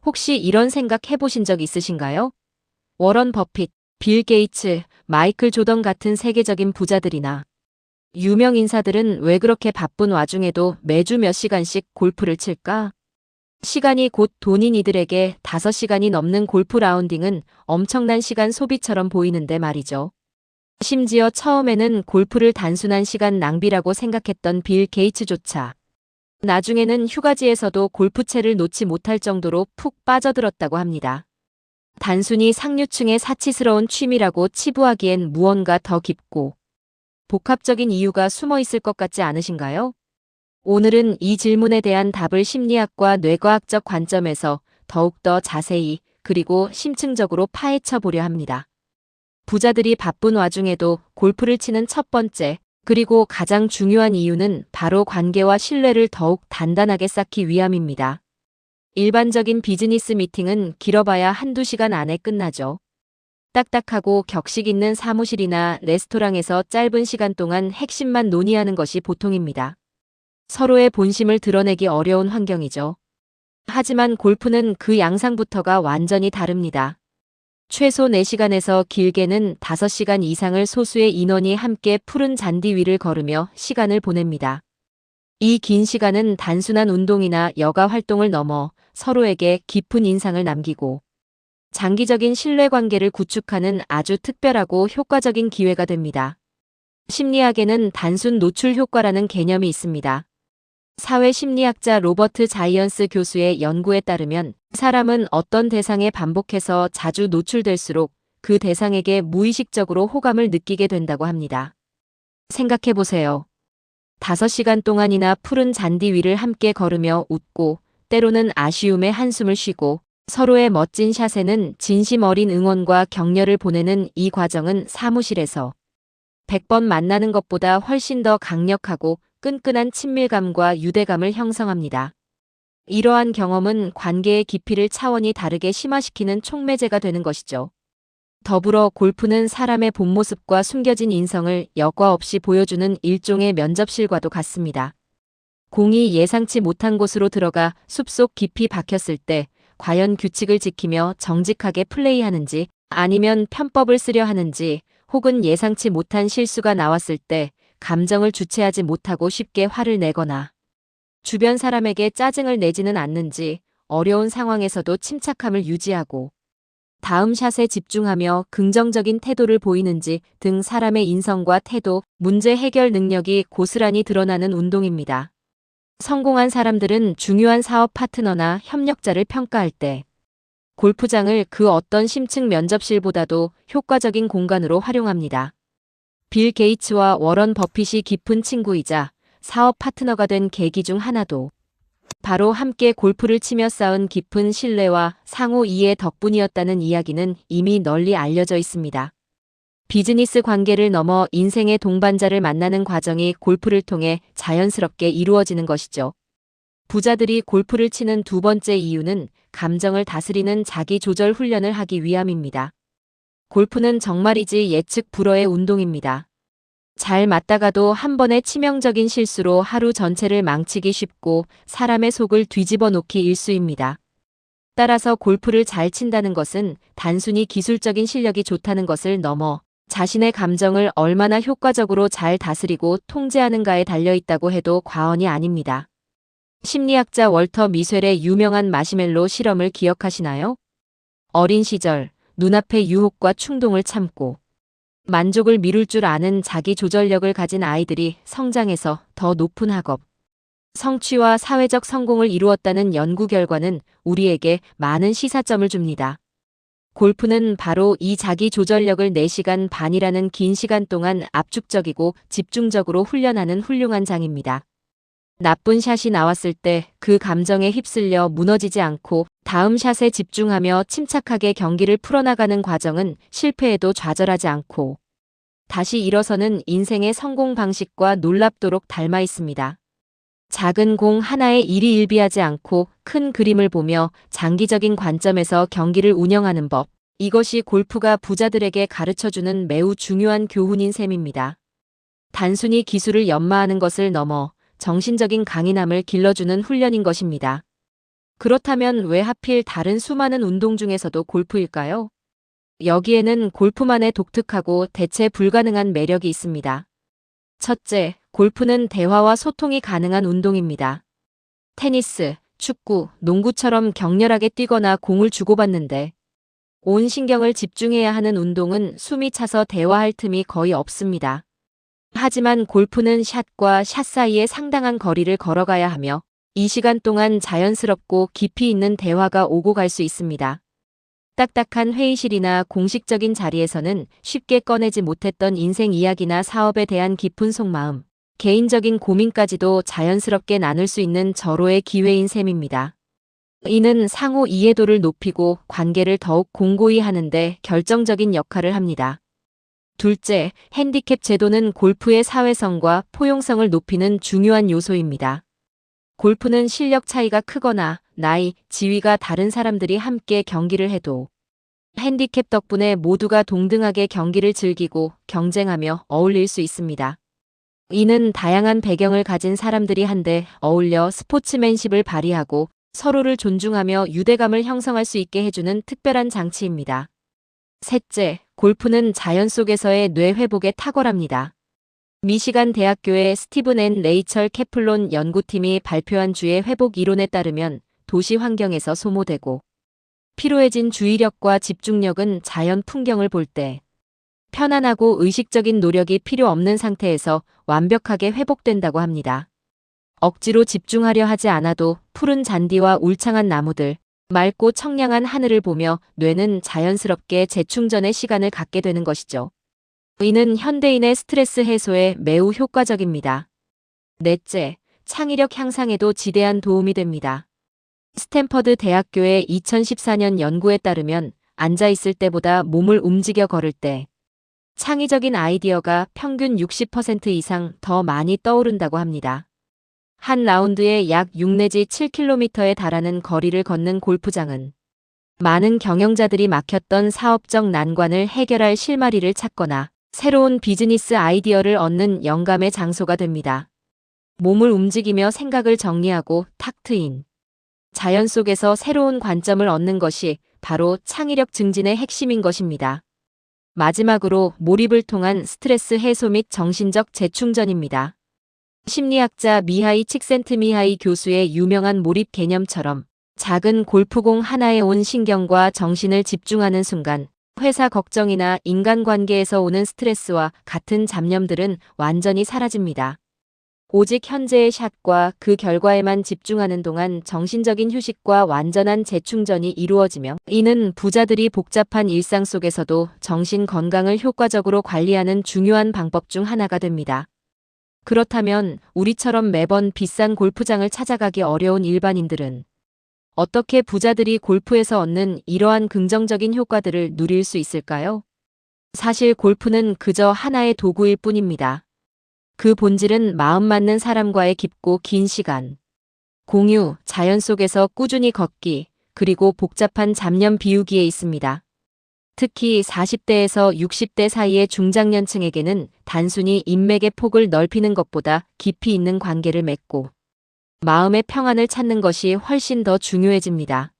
혹시 이런 생각 해보신 적 있으신가요? 워런 버핏, 빌 게이츠, 마이클 조던 같은 세계적인 부자들이나 유명 인사들은 왜 그렇게 바쁜 와중에도 매주 몇 시간씩 골프를 칠까? 시간이 곧 돈인 이들에게 5시간이 넘는 골프 라운딩은 엄청난 시간 소비처럼 보이는데 말이죠. 심지어 처음에는 골프를 단순한 시간 낭비라고 생각했던 빌 게이츠조차 나중에는 휴가지에서도 골프채를 놓지 못할 정도로 푹 빠져들었다고 합니다. 단순히 상류층의 사치스러운 취미라고 치부하기엔 무언가 더 깊고 복합적인 이유가 숨어 있을 것 같지 않으신가요? 오늘은 이 질문에 대한 답을 심리학과 뇌과학적 관점에서 더욱더 자세히 그리고 심층적으로 파헤쳐 보려 합니다. 부자들이 바쁜 와중에도 골프를 치는 첫 번째, 그리고 가장 중요한 이유는 바로 관계와 신뢰를 더욱 단단하게 쌓기 위함입니다. 일반적인 비즈니스 미팅은 길어봐야 한두 시간 안에 끝나죠. 딱딱하고 격식 있는 사무실이나 레스토랑에서 짧은 시간 동안 핵심만 논의하는 것이 보통입니다. 서로의 본심을 드러내기 어려운 환경이죠. 하지만 골프는 그 양상부터가 완전히 다릅니다. 최소 4시간에서 길게는 5시간 이상을 소수의 인원이 함께 푸른 잔디 위를 걸으며 시간을 보냅니다. 이 긴 시간은 단순한 운동이나 여가 활동을 넘어 서로에게 깊은 인상을 남기고 장기적인 신뢰관계를 구축하는 아주 특별하고 효과적인 기회가 됩니다. 심리학에는 단순 노출 효과라는 개념이 있습니다. 사회심리학자 로버트 자이언스 교수의 연구에 따르면 사람은 어떤 대상에 반복해서 자주 노출될수록 그 대상에게 무의식적으로 호감을 느끼게 된다고 합니다. 생각해보세요. 5시간 동안이나 푸른 잔디 위를 함께 걸으며 웃고 때로는 아쉬움에 한숨을 쉬고 서로의 멋진 샷에는 진심 어린 응원과 격려를 보내는 이 과정은 사무실에서 100번 만나는 것보다 훨씬 더 강력하고 끈끈한 친밀감과 유대감을 형성합니다. 이러한 경험은 관계의 깊이를 차원이 다르게 심화시키는 촉매제가 되는 것이죠. 더불어 골프는 사람의 본 모습과 숨겨진 인성을 여과 없이 보여주는 일종의 면접실과도 같습니다. 공이 예상치 못한 곳으로 들어가 숲속 깊이 박혔을 때 과연 규칙을 지키며 정직하게 플레이하는지 아니면 편법을 쓰려 하는지 혹은 예상치 못한 실수가 나왔을 때 감정을 주체하지 못하고 쉽게 화를 내거나 주변 사람에게 짜증을 내지는 않는지 어려운 상황에서도 침착함을 유지하고 다음 샷에 집중하며 긍정적인 태도를 보이는지 등 사람의 인성과 태도, 문제 해결 능력이 고스란히 드러나는 운동입니다. 성공한 사람들은 중요한 사업 파트너나 협력자를 평가할 때 골프장을 그 어떤 심층 면접실보다도 효과적인 공간으로 활용합니다. 빌 게이츠와 워런 버핏이 깊은 친구이자 사업 파트너가 된 계기 중 하나도 바로 함께 골프를 치며 쌓은 깊은 신뢰와 상호 이해 덕분이었다는 이야기는 이미 널리 알려져 있습니다. 비즈니스 관계를 넘어 인생의 동반자를 만나는 과정이 골프를 통해 자연스럽게 이루어지는 것이죠. 부자들이 골프를 치는 두 번째 이유는 감정을 다스리는 자기 조절 훈련을 하기 위함입니다. 골프는 정말이지 예측 불허의 운동입니다. 잘 맞다가도 한 번의 치명적인 실수로 하루 전체를 망치기 쉽고 사람의 속을 뒤집어 놓기 일쑤입니다. 따라서 골프를 잘 친다는 것은 단순히 기술적인 실력이 좋다는 것을 넘어 자신의 감정을 얼마나 효과적으로 잘 다스리고 통제하는가에 달려있다고 해도 과언이 아닙니다. 심리학자 월터 미셀의 유명한 마시멜로 실험을 기억하시나요? 어린 시절 눈앞의 유혹과 충동을 참고 만족을 미룰 줄 아는 자기 조절력을 가진 아이들이 성장해서 더 높은 학업, 성취와 사회적 성공을 이루었다는 연구 결과는 우리에게 많은 시사점을 줍니다. 골프는 바로 이 자기 조절력을 4시간 반이라는 긴 시간 동안 압축적이고 집중적으로 훈련하는 훌륭한 장입니다. 나쁜 샷이 나왔을 때 그 감정에 휩쓸려 무너지지 않고 다음 샷에 집중하며 침착하게 경기를 풀어나가는 과정은 실패에도 좌절하지 않고 다시 일어서는 인생의 성공 방식과 놀랍도록 닮아 있습니다. 작은 공 하나에 일희일비하지 않고 큰 그림을 보며 장기적인 관점에서 경기를 운영하는 법. 이것이 골프가 부자들에게 가르쳐주는 매우 중요한 교훈인 셈입니다. 단순히 기술을 연마하는 것을 넘어 정신적인 강인함을 길러주는 훈련인 것입니다. 그렇다면 왜 하필 다른 수많은 운동 중에서도 골프일까요? 여기에는 골프만의 독특하고 대체 불가능한 매력이 있습니다. 첫째, 골프는 대화와 소통이 가능한 운동입니다. 테니스, 축구, 농구처럼 격렬하게 뛰거나 공을 주고받는데 온 신경을 집중해야 하는 운동은 숨이 차서 대화할 틈이 거의 없습니다. 하지만 골프는 샷과 샷 사이에 상당한 거리를 걸어가야 하며 이 시간 동안 자연스럽고 깊이 있는 대화가 오고 갈 수 있습니다. 딱딱한 회의실이나 공식적인 자리에서는 쉽게 꺼내지 못했던 인생 이야기나 사업에 대한 깊은 속마음, 개인적인 고민까지도 자연스럽게 나눌 수 있는 절호의 기회인 셈입니다. 이는 상호 이해도를 높이고 관계를 더욱 공고히 하는데 결정적인 역할을 합니다. 둘째, 핸디캡 제도는 골프의 사회성과 포용성을 높이는 중요한 요소입니다. 골프는 실력 차이가 크거나 나이, 지위가 다른 사람들이 함께 경기를 해도 핸디캡 덕분에 모두가 동등하게 경기를 즐기고 경쟁하며 어울릴 수 있습니다. 이는 다양한 배경을 가진 사람들이 한데 어울려 스포츠맨십을 발휘하고 서로를 존중하며 유대감을 형성할 수 있게 해주는 특별한 장치입니다. 셋째, 골프는 자연 속에서의 뇌 회복에 탁월합니다. 미시간 대학교의 스티븐 앤 레이철 캐플론 연구팀이 발표한 주의 회복 이론에 따르면 도시 환경에서 소모되고 피로해진 주의력과 집중력은 자연 풍경을 볼 때 편안하고 의식적인 노력이 필요 없는 상태에서 완벽하게 회복된다고 합니다. 억지로 집중하려 하지 않아도 푸른 잔디와 울창한 나무들, 맑고 청량한 하늘을 보며 뇌는 자연스럽게 재충전의 시간을 갖게 되는 것이죠. 이는 현대인의 스트레스 해소에 매우 효과적입니다. 넷째, 창의력 향상에도 지대한 도움이 됩니다. 스탠퍼드 대학교의 2014년 연구에 따르면 앉아있을 때보다 몸을 움직여 걸을 때 창의적인 아이디어가 평균 60% 이상 더 많이 떠오른다고 합니다. 한 라운드에 약 6 내지 7km에 달하는 거리를 걷는 골프장은 많은 경영자들이 막혔던 사업적 난관을 해결할 실마리를 찾거나 새로운 비즈니스 아이디어를 얻는 영감의 장소가 됩니다. 몸을 움직이며 생각을 정리하고 탁 트인 자연 속에서 새로운 관점을 얻는 것이 바로 창의력 증진의 핵심인 것입니다. 마지막으로 몰입을 통한 스트레스 해소 및 정신적 재충전입니다. 심리학자 미하이 칙센트미하이 교수의 유명한 몰입 개념처럼 작은 골프공 하나에 온 신경과 정신을 집중하는 순간 회사 걱정이나 인간관계에서 오는 스트레스와 같은 잡념들은 완전히 사라집니다. 오직 현재의 샷과 그 결과에만 집중하는 동안 정신적인 휴식과 완전한 재충전이 이루어지며 이는 부자들이 복잡한 일상 속에서도 정신 건강을 효과적으로 관리하는 중요한 방법 중 하나가 됩니다. 그렇다면 우리처럼 매번 비싼 골프장을 찾아가기 어려운 일반인들은 어떻게 부자들이 골프에서 얻는 이러한 긍정적인 효과들을 누릴 수 있을까요? 사실 골프는 그저 하나의 도구일 뿐입니다. 그 본질은 마음 맞는 사람과의 깊고 긴 시간, 공유, 자연 속에서 꾸준히 걷기, 그리고 복잡한 잡념 비우기에 있습니다. 특히 40대에서 60대 사이의 중장년층에게는 단순히 인맥의 폭을 넓히는 것보다 깊이 있는 관계를 맺고 마음의 평안을 찾는 것이 훨씬 더 중요해집니다.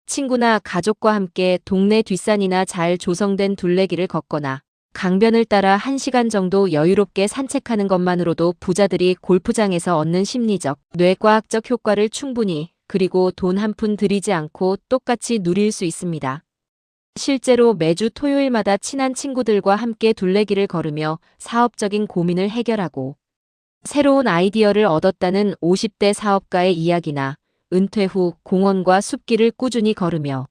친구나 가족과 함께 동네 뒷산이나 잘 조성된 둘레길을 걷거나 강변을 따라 1시간 정도 여유롭게 산책하는 것만으로도 부자들이 골프장에서 얻는 심리적, 뇌과학적 효과를 충분히 그리고 돈 한 푼 들이지 않고 똑같이 누릴 수 있습니다. 실제로 매주 토요일마다 친한 친구들과 함께 둘레길을 걸으며 사업적인 고민을 해결하고 새로운 아이디어를 얻었다는 50대 사업가의 이야기나 은퇴 후 공원과 숲길을 꾸준히 걸으며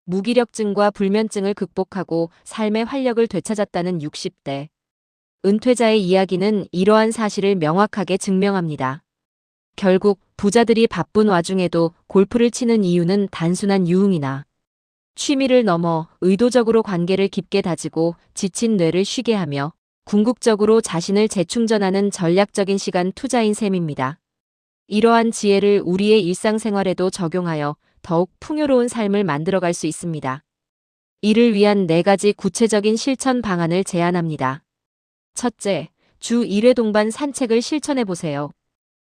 무기력증과 불면증을 극복하고 삶의 활력을 되찾았다는 60대 은퇴자의 이야기는 이러한 사실을 명확하게 증명합니다. 결국 부자들이 바쁜 와중에도 골프를 치는 이유는 단순한 유흥이나 취미를 넘어 의도적으로 관계를 깊게 다지고 지친 뇌를 쉬게 하며 궁극적으로 자신을 재충전하는 전략적인 시간 투자인 셈입니다. 이러한 지혜를 우리의 일상생활에도 적용하여 더욱 풍요로운 삶을 만들어갈 수 있습니다. 이를 위한 4가지 구체적인 실천 방안을 제안합니다. 첫째, 주 1회 동반 산책을 실천해보세요.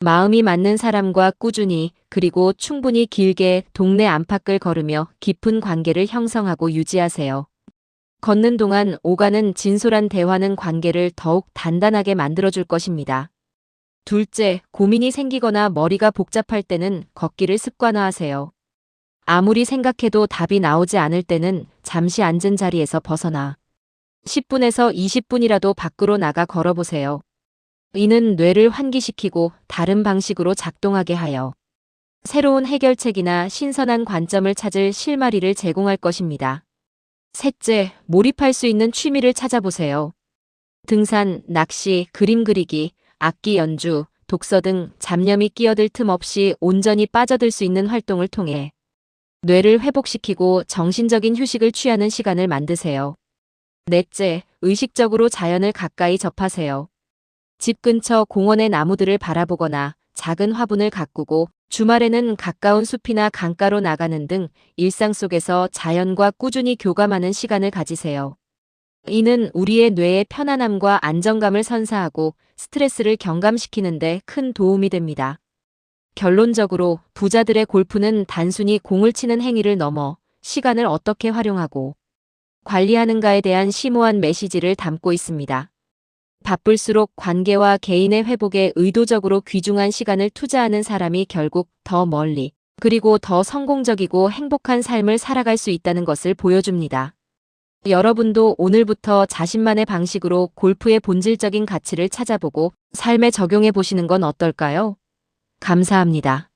마음이 맞는 사람과 꾸준히 그리고 충분히 길게 동네 안팎을 걸으며 깊은 관계를 형성하고 유지하세요. 걷는 동안 오가는 진솔한 대화는 관계를 더욱 단단하게 만들어줄 것입니다. 둘째, 고민이 생기거나 머리가 복잡할 때는 걷기를 습관화하세요. 아무리 생각해도 답이 나오지 않을 때는 잠시 앉은 자리에서 벗어나 10분에서 20분이라도 밖으로 나가 걸어보세요. 이는 뇌를 환기시키고 다른 방식으로 작동하게 하여 새로운 해결책이나 신선한 관점을 찾을 실마리를 제공할 것입니다. 셋째, 몰입할 수 있는 취미를 찾아보세요. 등산, 낚시, 그림 그리기, 악기 연주, 독서 등 잡념이 끼어들 틈 없이 온전히 빠져들 수 있는 활동을 통해 뇌를 회복시키고 정신적인 휴식을 취하는 시간을 만드세요. 넷째, 의식적으로 자연을 가까이 접하세요. 집 근처 공원의 나무들을 바라보거나 작은 화분을 가꾸고 주말에는 가까운 숲이나 강가로 나가는 등 일상 속에서 자연과 꾸준히 교감하는 시간을 가지세요. 이는 우리의 뇌의 편안함과 안정감을 선사하고 스트레스를 경감시키는 데 큰 도움이 됩니다. 결론적으로 부자들의 골프는 단순히 공을 치는 행위를 넘어 시간을 어떻게 활용하고 관리하는가에 대한 심오한 메시지를 담고 있습니다. 바쁠수록 관계와 개인의 회복에 의도적으로 귀중한 시간을 투자하는 사람이 결국 더 멀리 그리고 더 성공적이고 행복한 삶을 살아갈 수 있다는 것을 보여줍니다. 여러분도 오늘부터 자신만의 방식으로 골프의 본질적인 가치를 찾아보고 삶에 적용해 보시는 건 어떨까요? 감사합니다.